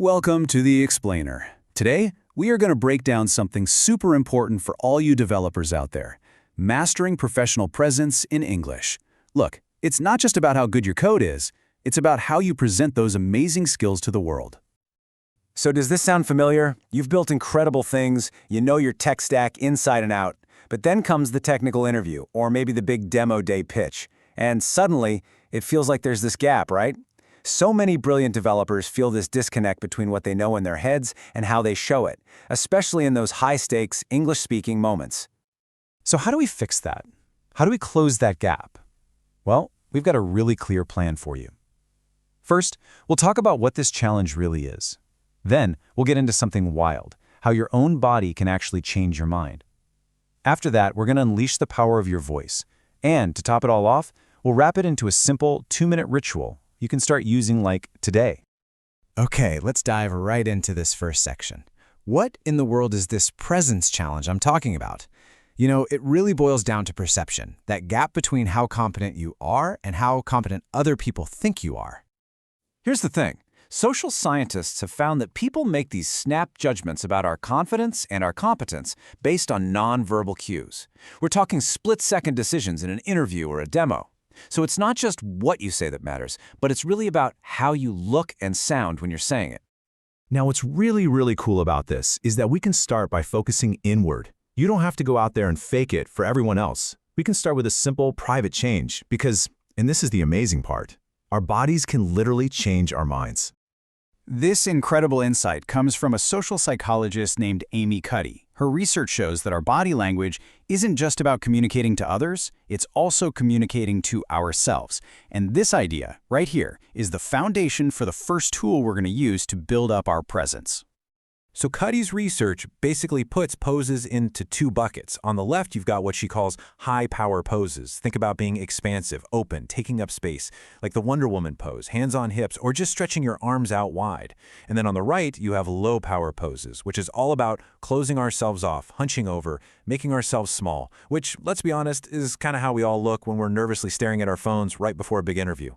Welcome to the Explainer. Today, we are going to break down something super important for all you developers out there: mastering professional presence in English. Look, it's not just about how good your code is, it's about how you present those amazing skills to the world. So does this sound familiar? You've built incredible things, you know your tech stack inside and out, but then comes the technical interview, or maybe the big demo day pitch, and suddenly, it feels like there's this gap, right? So many brilliant developers feel this disconnect between what they know in their heads and how they show it, especially in those high-stakes, English-speaking moments. So how do we fix that? How do we close that gap? Well, we've got a really clear plan for you. First, we'll talk about what this challenge really is. Then, we'll get into something wild, how your own body can actually change your mind. After that, we're going to unleash the power of your voice. And to top it all off, we'll wrap it into a simple 2-minute ritual you can start using like today. Okay, let's dive right into this first section. What in the world is this presence challenge I'm talking about? You know, it really boils down to perception, that gap between how competent you are and how competent other people think you are. Here's the thing. Social scientists have found that people make these snap judgments about our confidence and our competence based on nonverbal cues. We're talking split-second decisions in an interview or a demo. So it's not just what you say that matters, but it's really about how you look and sound when you're saying it. Now, what's really cool about this is that we can start by focusing inward. You don't have to go out there and fake it for everyone else. We can start with a simple, private change because, and this is the amazing part, our bodies can literally change our minds. This incredible insight comes from a social psychologist named Amy Cuddy. Her research shows that our body language isn't just about communicating to others, it's also communicating to ourselves. And this idea, right here, is the foundation for the first tool we're going to use to build up our presence. So Cuddy's research basically puts poses into 2 buckets. On the left, you've got what she calls high-power poses. Think about being expansive, open, taking up space, like the Wonder Woman pose, hands on hips, or just stretching your arms out wide. And then on the right, you have low-power poses, which is all about closing ourselves off, hunching over, making ourselves small, which, let's be honest, is kind of how we all look when we're nervously staring at our phones right before a big interview.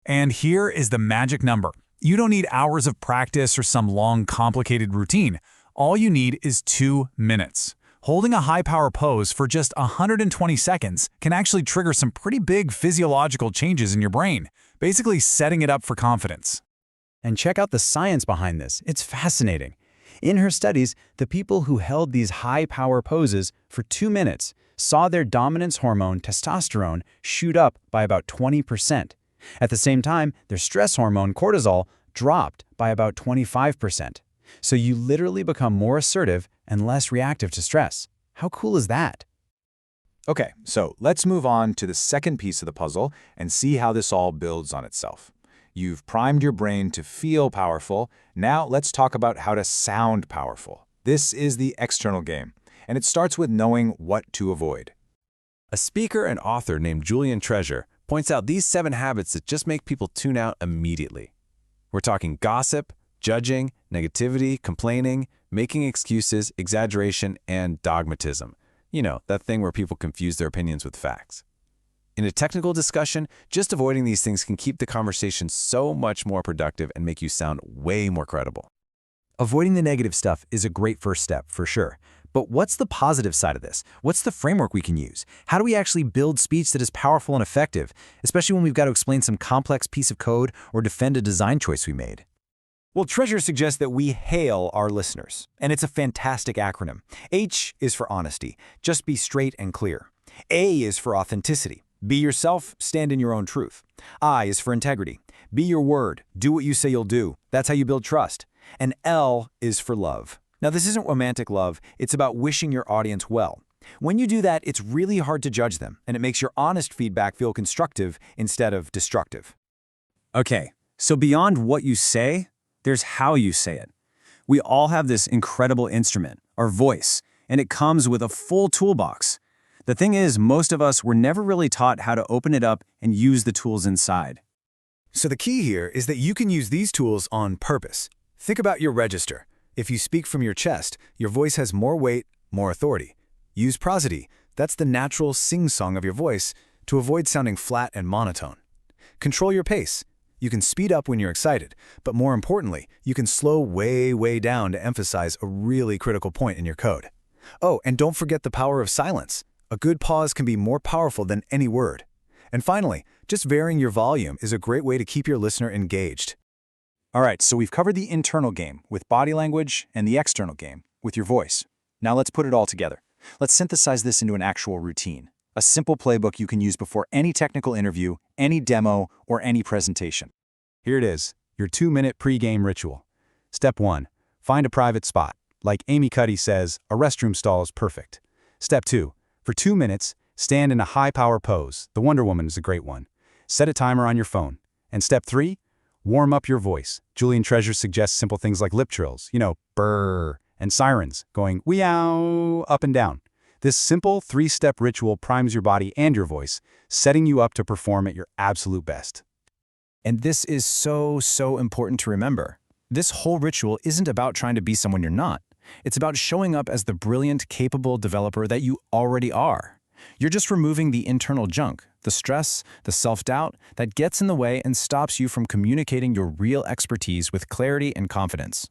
And here is the magic number. You don't need hours of practice or some long, complicated routine. All you need is 2 minutes. Holding a high-power pose for just 120 seconds can actually trigger some pretty big physiological changes in your brain, basically setting it up for confidence. And check out the science behind this. It's fascinating. In her studies, the people who held these high-power poses for 2 minutes saw their dominance hormone, testosterone, shoot up by about 20%. At the same time, their stress hormone, cortisol, dropped by about 25%. So you literally become more assertive and less reactive to stress. How cool is that? Okay, so let's move on to the second piece of the puzzle and see how this all builds on itself. You've primed your brain to feel powerful. Now let's talk about how to sound powerful. This is the external game, and it starts with knowing what to avoid. A speaker and author named Julian Treasure points out these 7 habits that just make people tune out immediately. We're talking gossip, judging, negativity, complaining, making excuses, exaggeration, and dogmatism. You know, that thing where people confuse their opinions with facts. In a technical discussion, just avoiding these things can keep the conversation so much more productive and make you sound way more credible. Avoiding the negative stuff is a great first step, for sure. But what's the positive side of this? What's the framework we can use? How do we actually build speech that is powerful and effective, especially when we've got to explain some complex piece of code or defend a design choice we made? Well, Treasure suggests that we hail our listeners, and it's a fantastic acronym. H is for honesty. Just be straight and clear. A is for authenticity. Be yourself, stand in your own truth. I is for integrity. Be your word. Do what you say you'll do. That's how you build trust. And L is for love. Now, this isn't romantic love. It's about wishing your audience well. When you do that, it's really hard to judge them, and it makes your honest feedback feel constructive instead of destructive. Okay, so beyond what you say, there's how you say it. We all have this incredible instrument, our voice, and it comes with a full toolbox. The thing is, most of us were never really taught how to open it up and use the tools inside. So the key here is that you can use these tools on purpose. Think about your register. If you speak from your chest, your voice has more weight, more authority. Use prosody, that's the natural sing-song of your voice, to avoid sounding flat and monotone. Control your pace. You can speed up when you're excited, but more importantly, you can slow way, way down to emphasize a really critical point in your code. Oh, and don't forget the power of silence. A good pause can be more powerful than any word. And finally, just varying your volume is a great way to keep your listener engaged. All right, so we've covered the internal game with body language and the external game with your voice. Now let's put it all together. Let's synthesize this into an actual routine. A simple playbook you can use before any technical interview, any demo, or any presentation. Here it is, your 2-minute pre-game ritual. Step 1. Find a private spot. Like Amy Cuddy says, a restroom stall is perfect. Step 2. For 2 minutes, stand in a high-power pose. The Wonder Woman is a great one. Set a timer on your phone. And step 3. Warm up your voice. Julian Treasure suggests simple things like lip trills, brr, and sirens, going weow up and down. This simple 3-step ritual primes your body and your voice, setting you up to perform at your absolute best. And this is so important to remember. This whole ritual isn't about trying to be someone you're not. It's about showing up as the brilliant, capable developer that you already are. You're just removing the internal junk, the stress, the self-doubt that gets in the way and stops you from communicating your real expertise with clarity and confidence.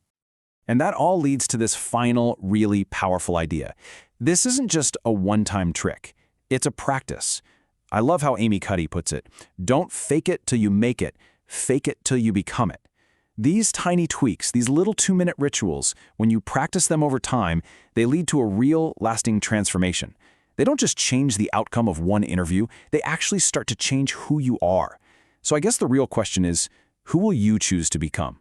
And that all leads to this final, really powerful idea. This isn't just a one-time trick. It's a practice. I love how Amy Cuddy puts it. Don't fake it till you make it. Fake it till you become it. These tiny tweaks, these little 2-minute rituals, when you practice them over time, they lead to a real, lasting transformation. They don't just change the outcome of one interview, they actually start to change who you are. So I guess the real question is, who will you choose to become?